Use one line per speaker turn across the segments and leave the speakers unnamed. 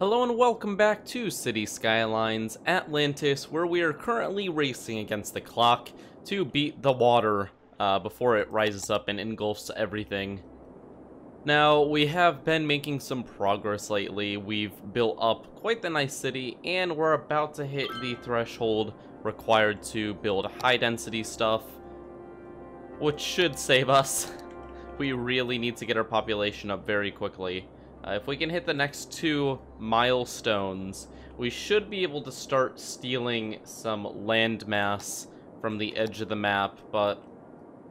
Hello and welcome back to City Skylines Atlantis, where we are currently racing against the clock to beat the water before it rises up and engulfs everything. Now, we have been making some progress lately. We've built up quite the nice city, and we're about to hit the threshold required to build high-density stuff, which should save us. We really need to get our population up very quickly. If we can hit the next 2 milestones, we should be able to start stealing some landmass from the edge of the map, but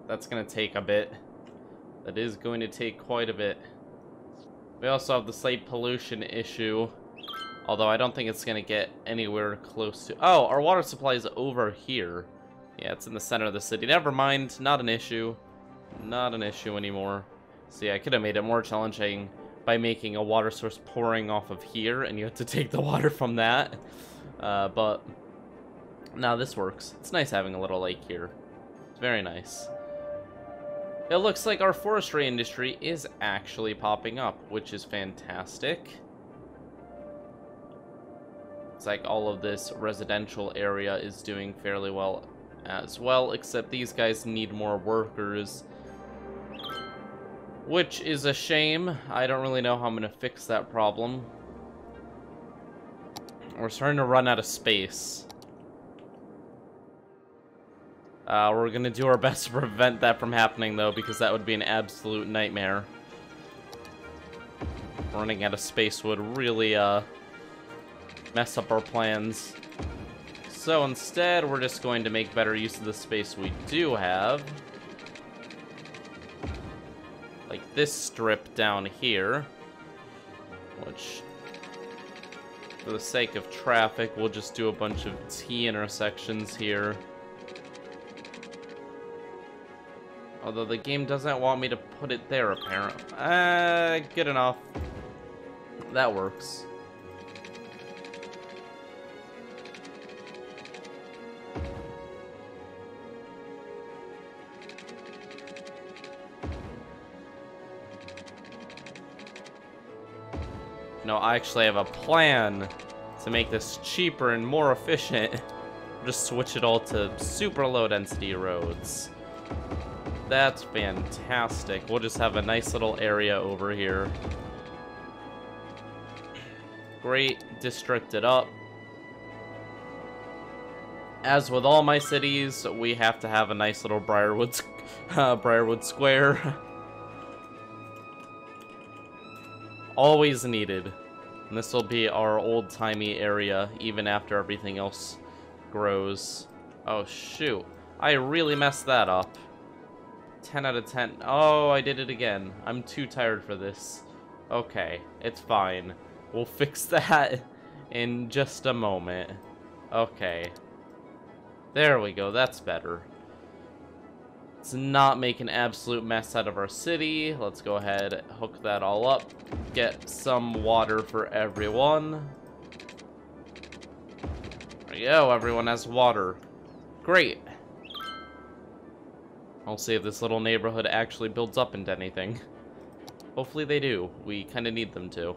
that's going to take a bit. That is going to take quite a bit. We also have the slight pollution issue, although I don't think it's going to get anywhere close to... Oh, our water supply is over here. Yeah, it's in the center of the city. Never mind, not an issue. Not an issue anymore. See, I could have made it more challenging by making a water source pouring off of here, and you have to take the water from that. But now this works. It's nice having a little lake here. It's very nice. It looks like our forestry industry is actually popping up, which is fantastic. It's like all of this residential area is doing fairly well as well, except these guys need more workers, which is a shame. I don't really know how I'm going to fix that problem. We're starting to run out of space. We're going to do our best to prevent that from happening, though, because that would be an absolute nightmare. Running out of space would really mess up our plans. So instead, we're just going to make better use of the space we do have. Like this strip down here, which, for the sake of traffic, we'll just do a bunch of T intersections here. Although the game doesn't want me to put it there, apparently. Good enough. That works. No, I actually have a plan to make this cheaper and more efficient. Just switch it all to super low density roads. That's fantastic. We'll just have a nice little area over here. Great, districted up. As with all my cities, we have to have a nice little Briarwood Square. Always needed. And this will be our old-timey area, even after everything else grows. Oh, shoot. I really messed that up. 10 out of 10. Oh, I did it again. I'm too tired for this. Okay, it's fine. We'll fix that in just a moment. Okay. There we go. That's better. Let's not make an absolute mess out of our city. Let's go ahead, hook that all up. Get some water for everyone. There we go, everyone has water. Great. I'll see if this little neighborhood actually builds up into anything. Hopefully they do. We kind of need them to.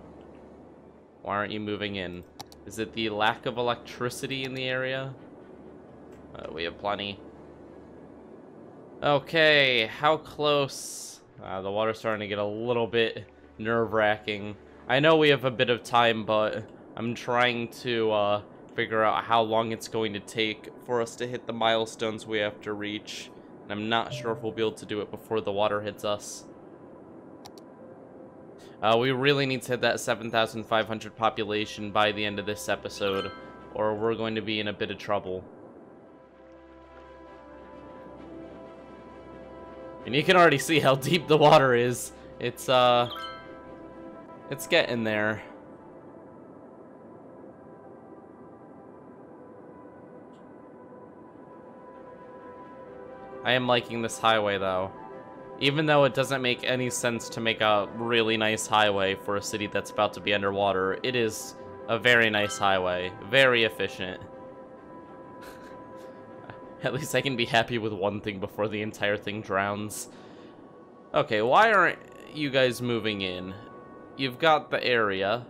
Why aren't you moving in? Is it the lack of electricity in the area? We have plenty. Okay, how close? The water's starting to get a little bit nerve-wracking. I know we have a bit of time, but I'm trying to figure out how long it's going to take for us to hit the milestones we have to reach. And I'm not sure if we'll be able to do it before the water hits us. We really need to hit that 7,500 population by the end of this episode, or we're going to be in a bit of trouble. And you can already see how deep the water is. It's getting there. I am liking this highway, though. Even though it doesn't make any sense to make a really nice highway for a city that's about to be underwater, it is a very nice highway. Very efficient. At least I can be happy with one thing before the entire thing drowns. Okay, why aren't you guys moving in? You've got the area.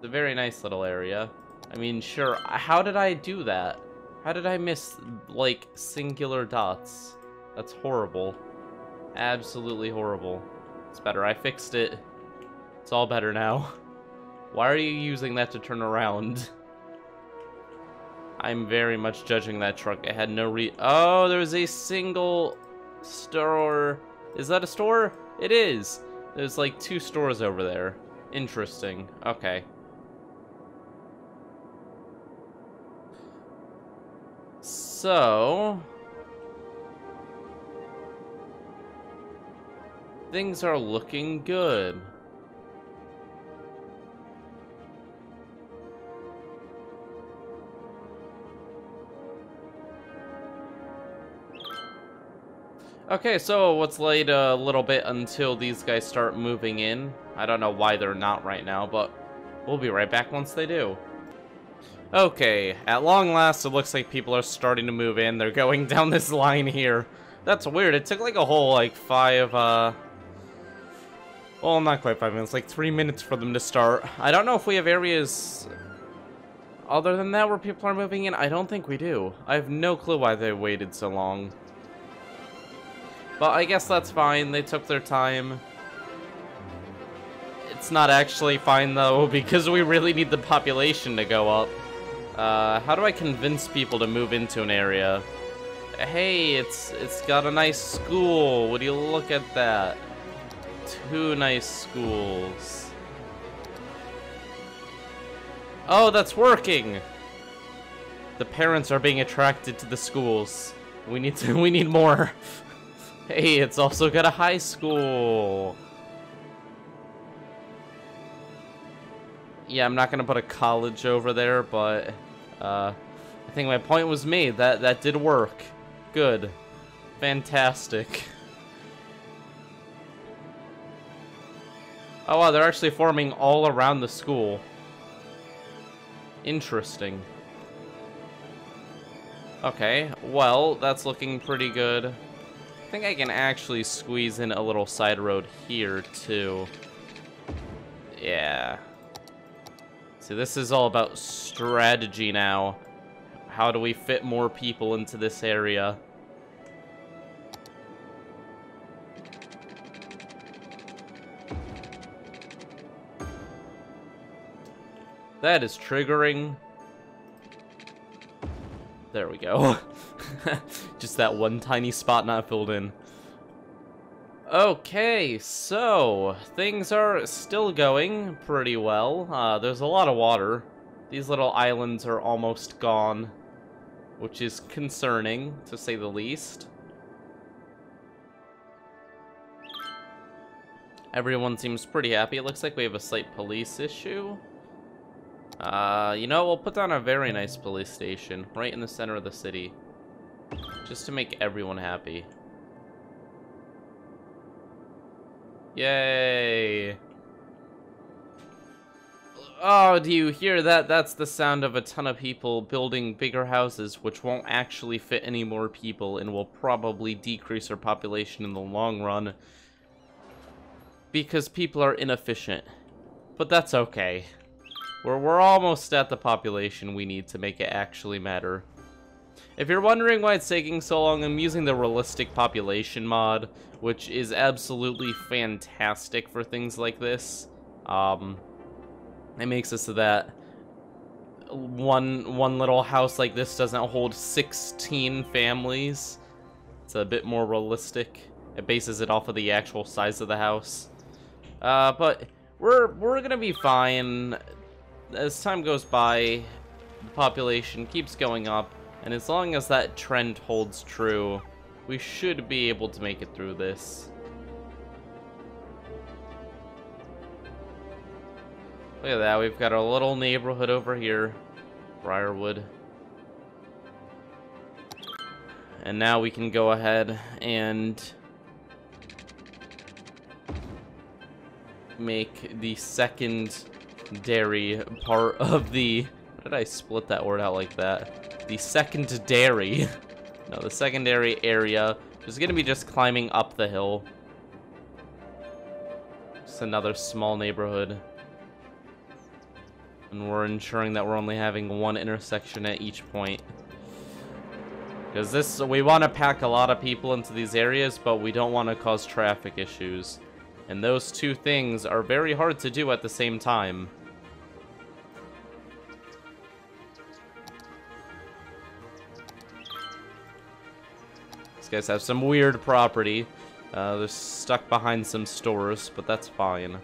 a very nice little area. I mean, sure, how did I do that? How did I miss, like, singular dots? That's horrible. Absolutely horrible. It's better, I fixed it. It's all better now. Why are you using that to turn around? I'm very much judging that truck. I had no oh, there's a single store. Is that a store? It is. There's like 2 stores over there. Interesting. Okay. So things are looking good. Okay, so let's wait a little bit until these guys start moving in. I don't know why they're not right now, but we'll be right back once they do. Okay, at long last, it looks like people are starting to move in. They're going down this line here. That's weird. It took like a whole, like, well, not quite 5 minutes, like 3 minutes for them to start. I don't know if we have areas other than that where people are moving in. I don't think we do. I have no clue why they waited so long. But I guess that's fine. They took their time. It's not actually fine, though, because we really need the population to go up. How do I convince people to move into an area? Hey, it's got a nice school. Would you look at that? 2 nice schools. Oh, that's working! The parents are being attracted to the schools. We need more. Hey, it's also got a high school. Yeah, I'm not gonna put a college over there, but I think my point was made. That did work. Good. Fantastic. Oh wow, they're actually forming all around the school. Interesting. Okay, well, that's looking pretty good. I think I can actually squeeze in a little side road here, too. Yeah. See, this is all about strategy now. How do we fit more people into this area? That is triggering. There we go. Just that one tiny spot not filled in. Okay, so things are still going pretty well. There's a lot of water. These little islands are almost gone, which is concerning, to say the least. Everyone seems pretty happy. It looks like we have a slight police issue. You know, we'll put down a very nice police station right in the center of the city, just to make everyone happy. Yay! Oh, do you hear that? That's the sound of a ton of people building bigger houses, which won't actually fit any more people and will probably decrease our population in the long run, because people are inefficient. But that's okay. We're almost at the population we need to make it actually matter. If you're wondering why it's taking so long, I'm using the realistic population mod, which is absolutely fantastic for things like this. It makes it so that one little house like this doesn't hold 16 families. It's a bit more realistic. It bases it off of the actual size of the house. But we're gonna be fine. As time goes by, the population keeps going up, and as long as that trend holds true, we should be able to make it through this. Look at that, we've got our little neighborhood over here, Briarwood. And now we can go ahead and make the secondary part of the... Why did I split that word out like that? The secondary. No, the secondary area is going to be just climbing up the hill. Just another small neighborhood. And we're ensuring that we're only having one intersection at each point. Because we want to pack a lot of people into these areas, but we don't want to cause traffic issues. And those two things are very hard to do at the same time. These guys have some weird property. They're stuck behind some stores, but that's fine.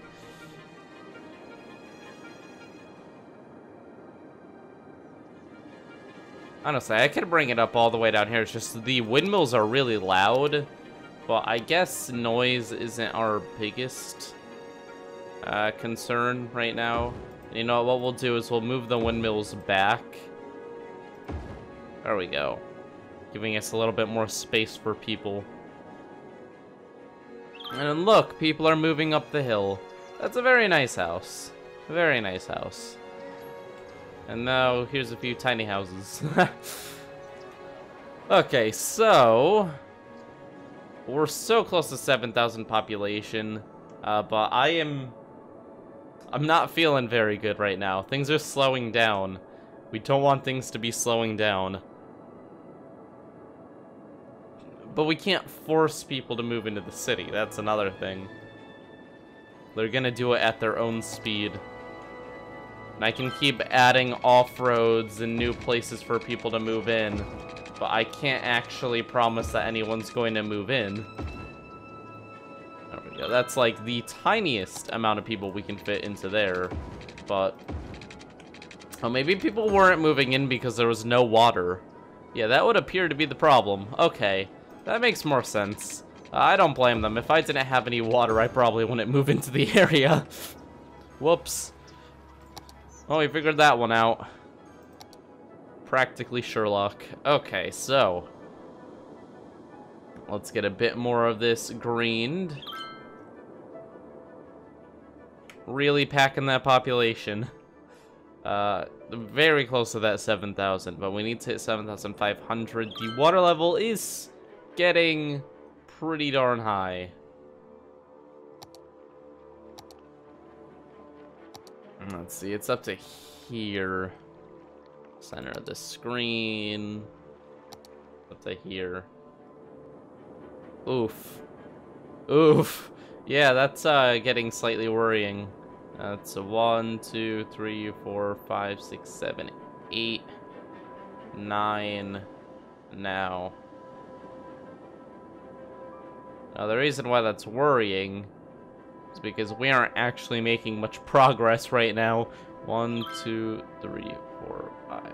Honestly, I could bring it up all the way down here. It's just the windmills are really loud. But I guess noise isn't our biggest concern right now. You know what we'll do is we'll move the windmills back. There we go. Giving us a little bit more space for people. And look, people are moving up the hill. That's a very nice house. A very nice house. And now, here's a few tiny houses. Okay, so... we're so close to 7,000 population. But I'm not feeling very good right now. Things are slowing down. We don't want things to be slowing down. But we can't force people to move into the city. That's another thing. They're gonna do it at their own speed. And I can keep adding off-roads and new places for people to move in. But I can't actually promise that anyone's going to move in. There we go. That's like the tiniest amount of people we can fit into there. But... oh, maybe people weren't moving in because there was no water. Yeah, that would appear to be the problem. Okay. That makes more sense. I don't blame them. If I didn't have any water, I probably wouldn't move into the area. Whoops. Oh, we figured that one out. Practically Sherlock. Okay, so. Let's get a bit more of this greened. Really packing that population. Very close to that 7,000, but we need to hit 7,500. The water level is getting pretty darn high. Let's see, it's up to here. Center of the screen. Up to here. Oof. Oof. Yeah, that's getting slightly worrying. That's a 1, 2, 3, 4, 5, 6, 7, 8, 9 now. Now, the reason why that's worrying is because we aren't actually making much progress right now. 1, 2, 3, 4, 5.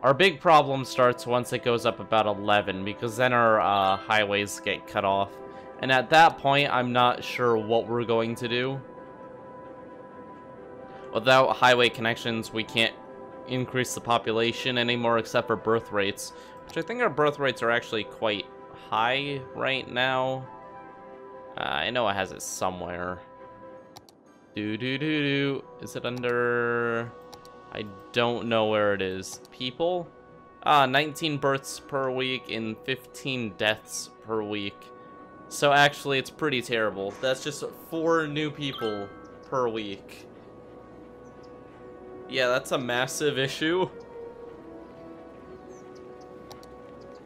Our big problem starts once it goes up about 11, because then our highways get cut off. And at that point, I'm not sure what we're going to do. Without highway connections, we can't increase the population anymore except for birth rates. Which I think our birth rates are actually quite high right now. I know it has it somewhere. Is it under... I don't know where it is. People? 19 births per week and 15 deaths per week. So actually, it's pretty terrible. That's just 4 new people per week. Yeah, that's a massive issue.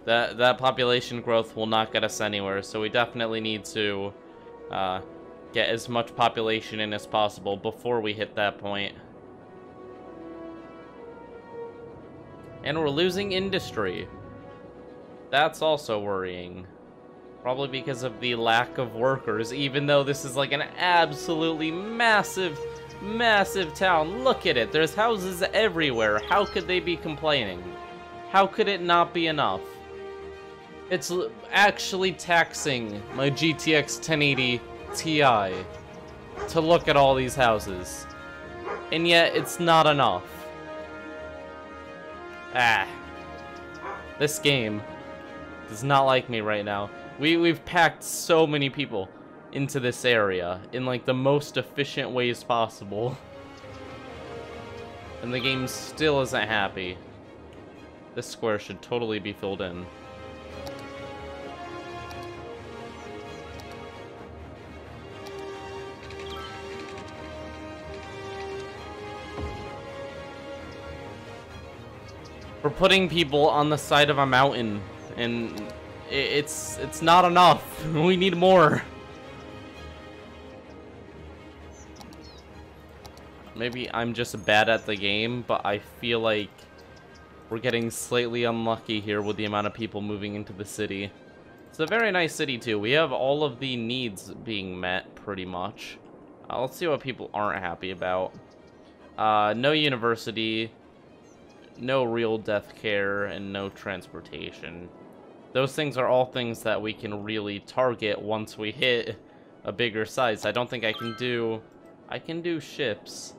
That population growth will not get us anywhere, so we definitely need to get as much population in as possible before we hit that point. And we're losing industry. That's also worrying. Probably because of the lack of workers, even though this is like an absolutely massive, massive town. Look at it. There's houses everywhere. How could they be complaining? How could it not be enough? It's actually taxing my GTX 1080 Ti to look at all these houses. And yet, it's not enough. This game does not like me right now. We've packed so many people into this area in like the most efficient ways possible. And the game still isn't happy. This square should totally be filled in. We're putting people on the side of a mountain, and it's not enough. We need more. Maybe I'm just bad at the game, but I feel like we're getting slightly unlucky here with the amount of people moving into the city. It's a very nice city, too. We have all of the needs being met, pretty much. Let's see what people aren't happy about. No university, no real death care, and no transportation. Those things are all things that we can really target once we hit a bigger size. I don't think I can do... I can do ships.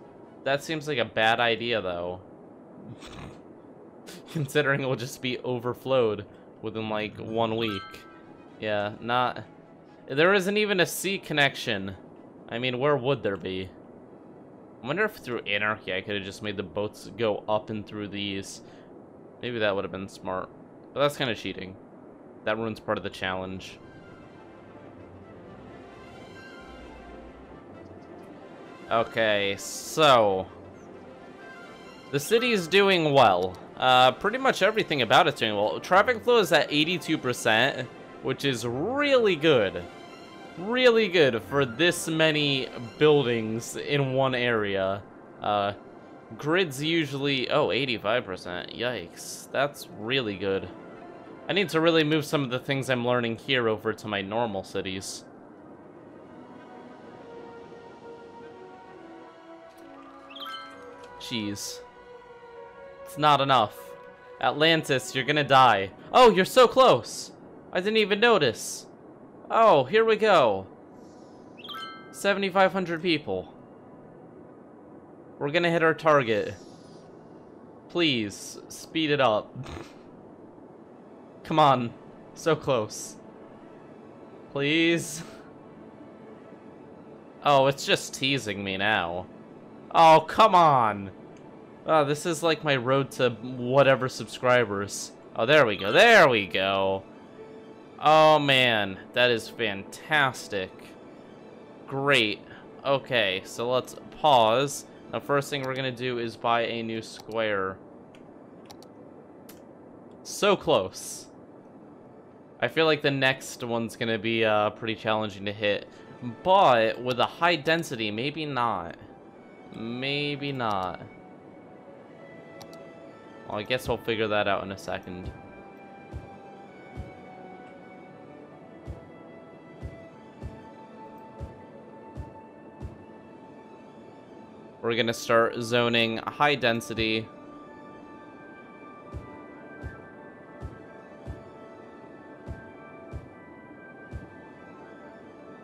That seems like a bad idea, though. Considering it will just be overflowed within, like, 1 week. Yeah, not... There isn't even a sea connection. I mean, where would there be? I wonder if through Anarchy I could have just made the boats go up and through these. Maybe that would have been smart. But that's kind of cheating. That ruins part of the challenge. Okay, so... the city is doing well. Pretty much everything about it's doing well. Traffic flow is at 82%, which is really good. Really good for this many buildings in one area. Grids usually... oh, 85%. Yikes. That's really good. I need to really move some of the things I'm learning here over to my normal cities. Jeez. It's not enough. Atlantis, you're gonna die. Oh, you're so close! I didn't even notice. Oh, here we go. 7,500 people. We're gonna hit our target. Please, speed it up. Come on. So close. Please. Oh, it's just teasing me now. Oh, come on. Oh, this is like my road to whatever subscribers. Oh, there we go. There we go. Oh, man. That is fantastic. Great. Okay, so let's pause. The first thing we're going to do is buy a new square. So close. I feel like the next one's going to be pretty challenging to hit. But with a high density, maybe not. Maybe not. Well, I guess we'll figure that out in a second. We're gonna start zoning high density.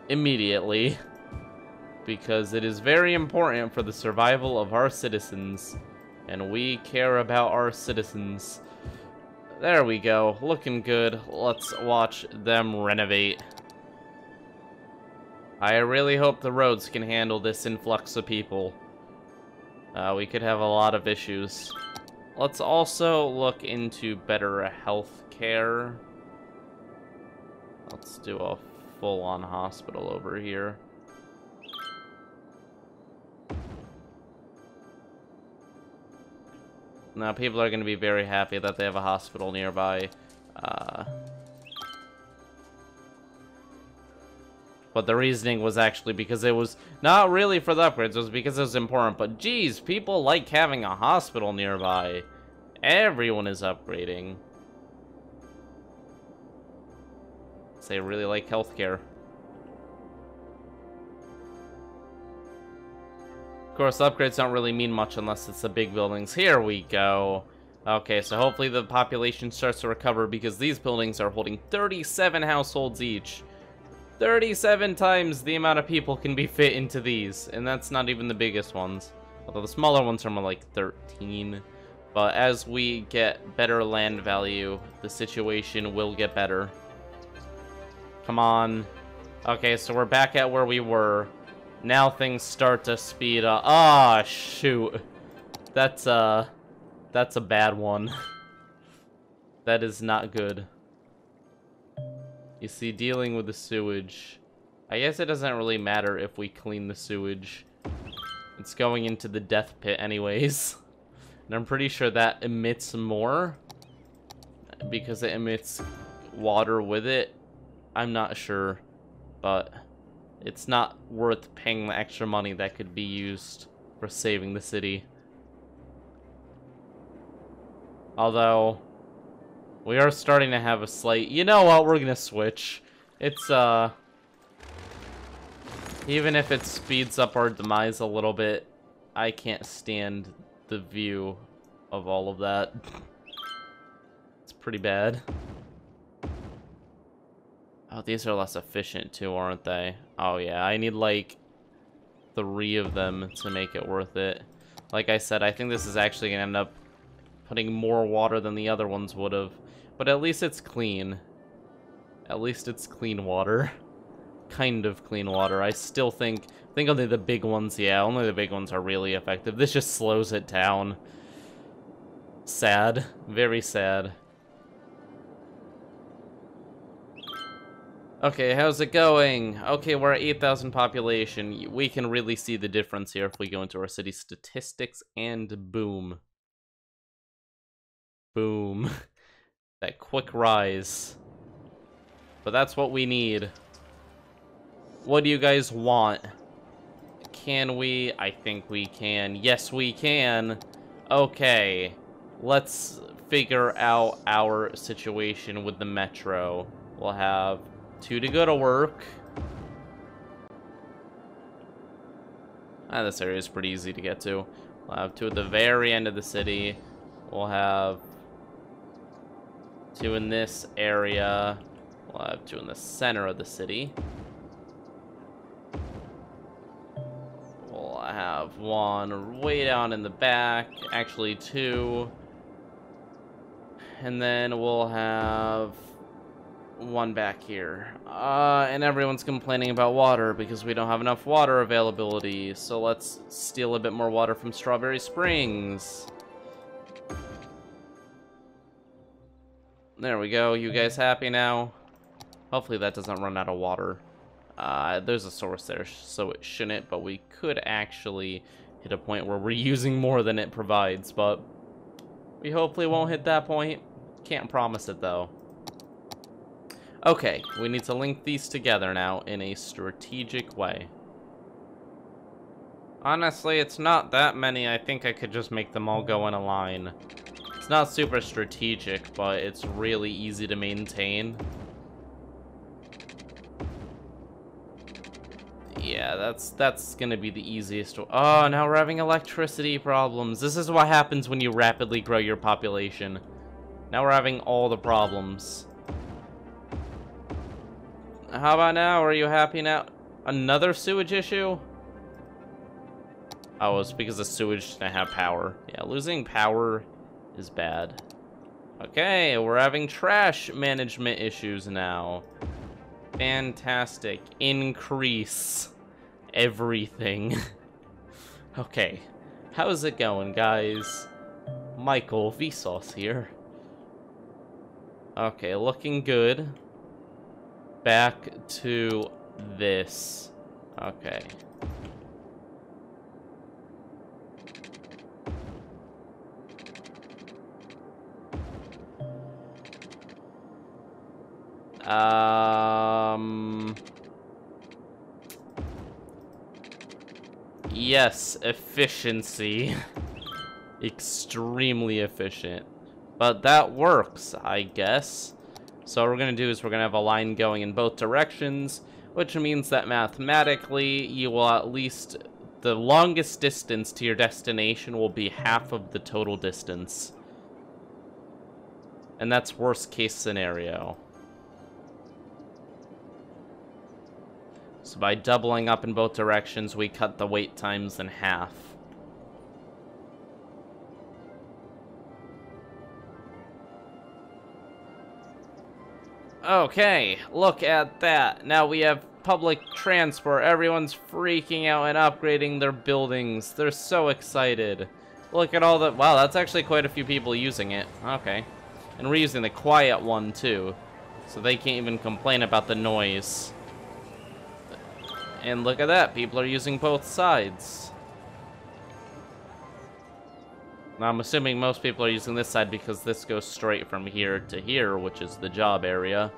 Immediately. Because it is very important for the survival of our citizens. And we care about our citizens. There we go. Looking good. Let's watch them renovate. I really hope the roads can handle this influx of people. We could have a lot of issues. Let's also look into better health care. Let's do a full-on hospital over here. Now, people are going to be very happy that they have a hospital nearby. But the reasoning was actually because it was not really for the upgrades, it was because it was important. But geez, people like having a hospital nearby. Everyone is upgrading. They really like healthcare. Of course, upgrades don't really mean much unless it's the big buildings. Here we go. Okay, so hopefully the population starts to recover because these buildings are holding 37 households each. 37 times the amount of people can be fit into these, and that's not even the biggest ones. Although the smaller ones are more like 13. But as we get better land value, the situation will get better. Come on. Okay, so we're back at where we were. Now things start to speed up. Ah, shoot. That's a bad one. That is not good. You see, dealing with the sewage. I guess it doesn't really matter if we clean the sewage. It's going into the death pit anyways. And I'm pretty sure that emits more because it emits water with it. I'm not sure, but it's not worth paying the extra money that could be used for saving the city. Although, we are starting to have a slight... You know what? We're gonna switch. It's, even if it speeds up our demise a little bit, I can't stand the view of all of that. It's pretty bad. Oh, these are less efficient too, aren't they? Oh yeah, I need like 3 of them to make it worth it. Like I said, I think this is actually gonna end up putting more water than the other ones would have. But at least it's clean. At least it's clean water. Kind of clean water. I still think only the big ones, yeah, only the big ones are really effective. This just slows it down. Sad. Very sad. Okay, how's it going? Okay, we're at 8,000 population. We can really see the difference here if we go into our city statistics, and boom. Boom. That quick rise. But that's what we need. What do you guys want? Can we? I think we can. Yes, we can. Okay. Let's figure out our situation with the metro. We'll have 2 to go to work. This area is pretty easy to get to. We'll have 2 at the very end of the city. We'll have 2 in this area. We'll have 2 in the center of the city. We'll have 1 way down in the back. Actually, 2. And then we'll have 1 back here. And everyone's complaining about water because we don't have enough water availability. So let's steal a bit more water from Strawberry Springs. There we go. You guys happy now? Hopefully that doesn't run out of water. There's a source there, so it shouldn't, but we could actually hit a point where we're using more than it provides, but we hopefully won't hit that point. Can't promise it, though. Okay, we need to link these together now in a strategic way. Honestly, it's not that many. I think I could just make them all go in a line. It's not super strategic, but it's really easy to maintain. Yeah, that's gonna be the easiest. Oh, now we're having electricity problems. This is what happens when you rapidly grow your population. Now we're having all the problems. How about now? Are you happy now? Another sewage issue? Oh, it's because the sewage didn't have power. Yeah, losing power is bad. Okay, we're having trash management issues now. Fantastic. Increase everything. Okay, how's it going, guys? Michael Vsauce here. Okay, looking good. Back to this. Okay. Yes, efficiency. Extremely efficient. But that works, I guess. So what we're going to do is we're going to have a line going in both directions, which means that mathematically you will at least... the longest distance to your destination will be half of the total distance. And that's worst case scenario. So by doubling up in both directions, we cut the wait times in half. Okay, look at that. Now we have public transport. Everyone's freaking out and upgrading their buildings. They're so excited. Look at all the... wow, that's actually quite a few people using it. Okay. And we're using the quiet one, too. So they can't even complain about the noise. And look at that. People are using both sides. Now, I'm assuming most people are using this side because this goes straight from here to here, which is the job area.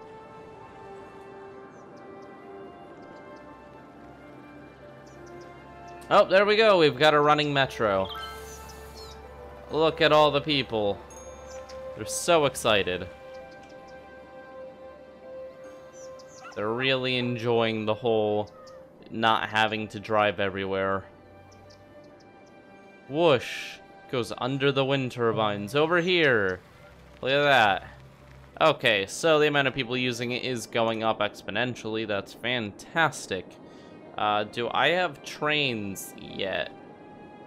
Oh, there we go. We've got a running metro. Look at all the people. They're so excited. They're really enjoying the whole not having to drive everywhere. Whoosh. Goes under the wind turbines. Over here. Look at that. Okay, so the amount of people using it is going up exponentially. That's fantastic. Do I have trains yet?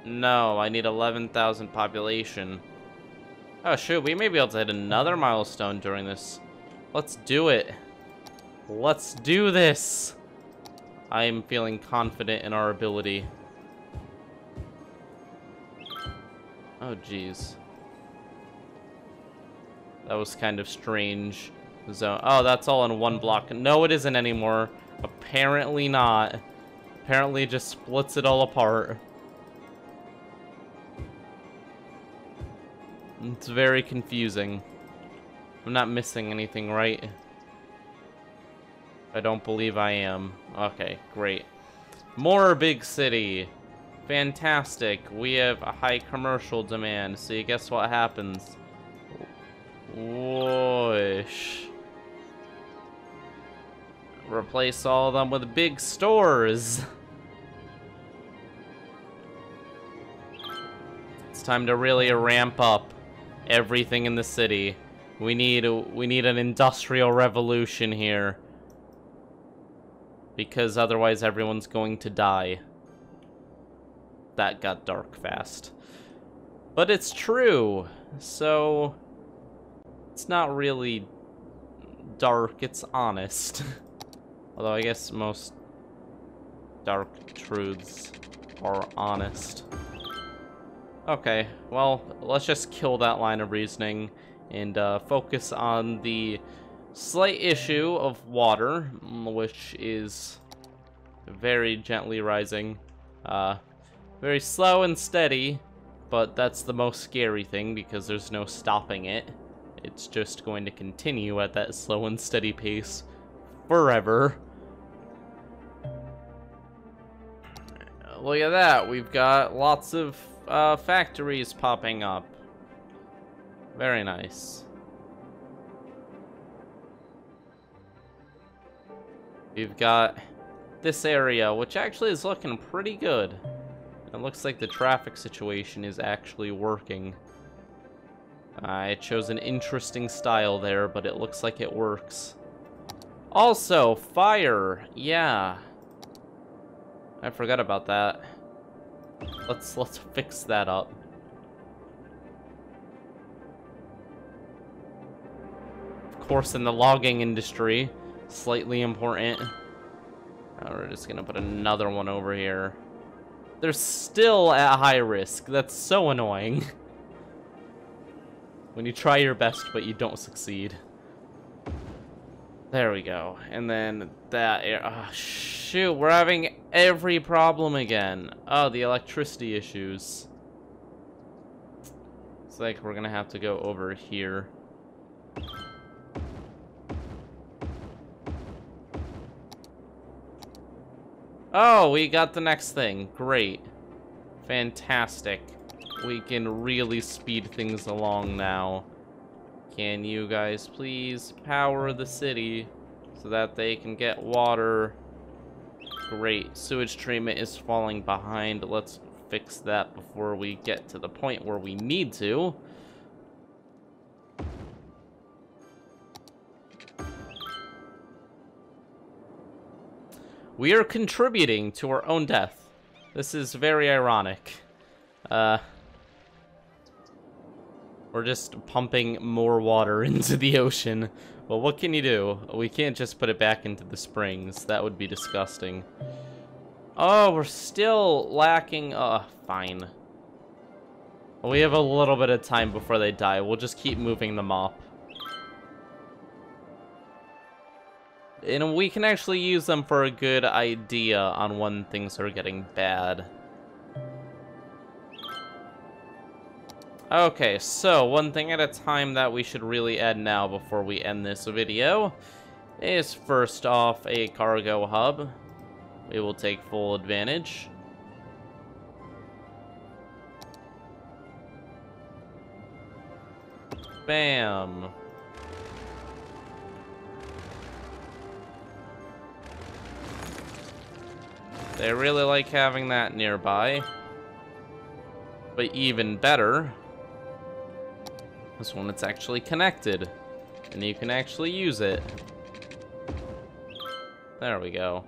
No, I need 11,000 population. Oh, shoot, we may be able to hit another milestone during this. Let's do it. Let's do this. I am feeling confident in our ability. Oh, jeez. That was kind of strange. Zone. Oh, that's all in one block. No, it isn't anymore. Apparently not. Apparently it just splits it all apart. It's very confusing. I'm not missing anything, right? I don't believe I am. Okay, great. More big city. Fantastic. We have a high commercial demand. See, guess what happens? Whoosh. Replace all of them with big stores. It's time to really ramp up everything in the city. We need an industrial revolution here. Because otherwise everyone's going to die. That got dark fast. But it's true. So it's not really dark, it's honest. Although I guess most dark truths are honest. Okay, well, let's just kill that line of reasoning and focus on the slight issue of water, which is very gently rising. Very slow and steady, but that's the most scary thing because there's no stopping it. It's just going to continue at that slow and steady pace forever. Look at that, we've got lots of factories popping up. Very nice. We've got this area, which actually is looking pretty good. It looks like the traffic situation is actually working. I chose an interesting style there, but it looks like it works. Also, fire. Yeah. I forgot about that. Let's fix that up. Of course, in the logging industry, slightly important. We're just gonna put another one over here. They're still at high risk. That's so annoying. When you try your best, but you don't succeed. There we go. And then that air. Oh, shoot, we're having every problem again. Oh, the electricity issues. It's like we're gonna have to go over here. Oh, we got the next thing. Great. Fantastic. We can really speed things along now. Can you guys please power the city so that they can get water? Great. Sewage treatment is falling behind. Let's fix that before we get to the point where we need to. We are contributing to our own death. This is very ironic. We're just pumping more water into the ocean. Well, what can you do? We can't just put it back into the springs. That would be disgusting. Oh, we're still lacking. Fine. We have a little bit of time before they die. We'll just keep moving them up. And we can actually use them for a good idea on when things are getting bad. Okay, so one thing at a time that we should really add now before we end this video is first off a cargo hub. We will take full advantage. Bam. They really like having that nearby. But even better is when it's actually connected and you can actually use it. There we go.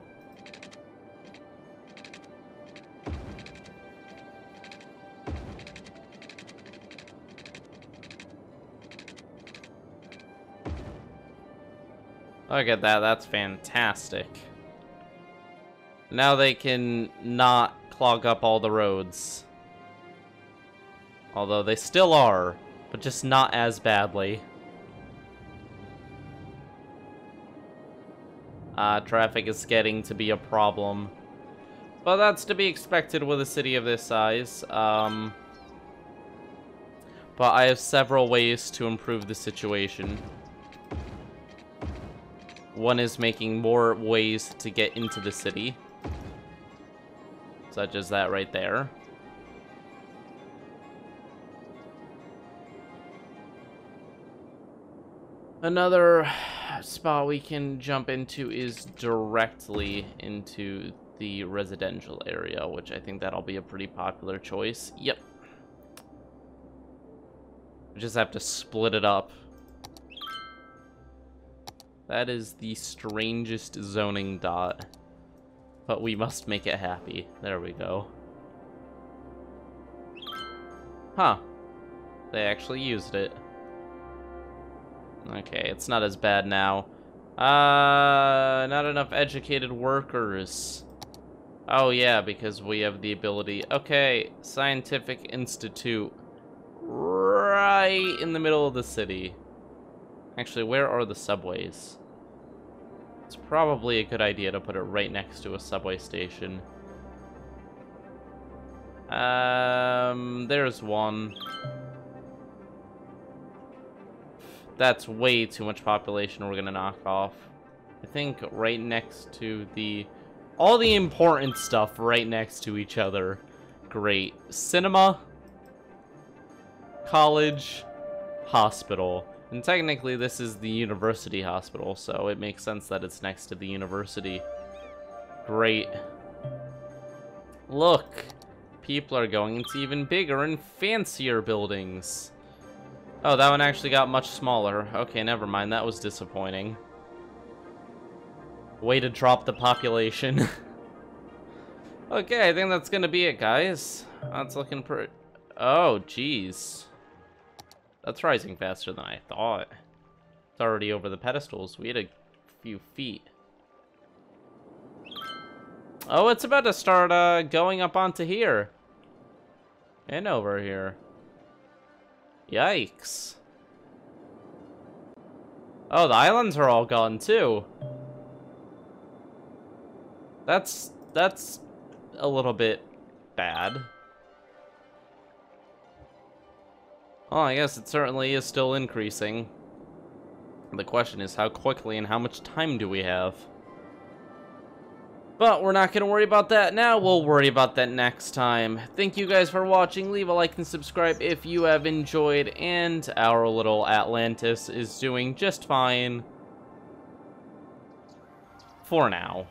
Look at that, that's fantastic. Now they can not clog up all the roads. Although they still are, but just not as badly. Traffic is getting to be a problem. But that's to be expected with a city of this size. But I have several ways to improve the situation. One is making more ways to get into the city. Such as that right there. Another spot we can jump into is directly into the residential area, which I think that'll be a pretty popular choice. Yep. We just have to split it up. That is the strangest zoning dot. But we must make it happy. There we go. Huh. They actually used it. Okay, it's not as bad now. Not enough educated workers. Oh yeah, because we have the ability. Okay, Scientific Institute. Right in the middle of the city. Actually, where are the subways? It's probably a good idea to put it right next to a subway station. There's one. That's way too much population we're gonna knock off. I think right next to the... all the important stuff right next to each other. Great. Cinema, college, hospital. And technically this is the university hospital, so it makes sense that it's next to the university. Great. Look! People are going into even bigger and fancier buildings. Oh, that one actually got much smaller. Okay, never mind. That was disappointing. Way to drop the population. Okay, I think that's gonna be it, guys. That's looking pretty... oh, jeez. That's rising faster than I thought. It's already over the pedestals. We had a few feet. Oh, it's about to start going up onto here. And over here. Yikes. Oh, the islands are all gone too. That's a little bit bad. Well, I guess it certainly is still increasing. The question is how quickly and how much time do we have? But we're not going to worry about that now. We'll worry about that next time. Thank you guys for watching. Leave a like and subscribe if you have enjoyed. And our little Atlantis is doing just fine for now.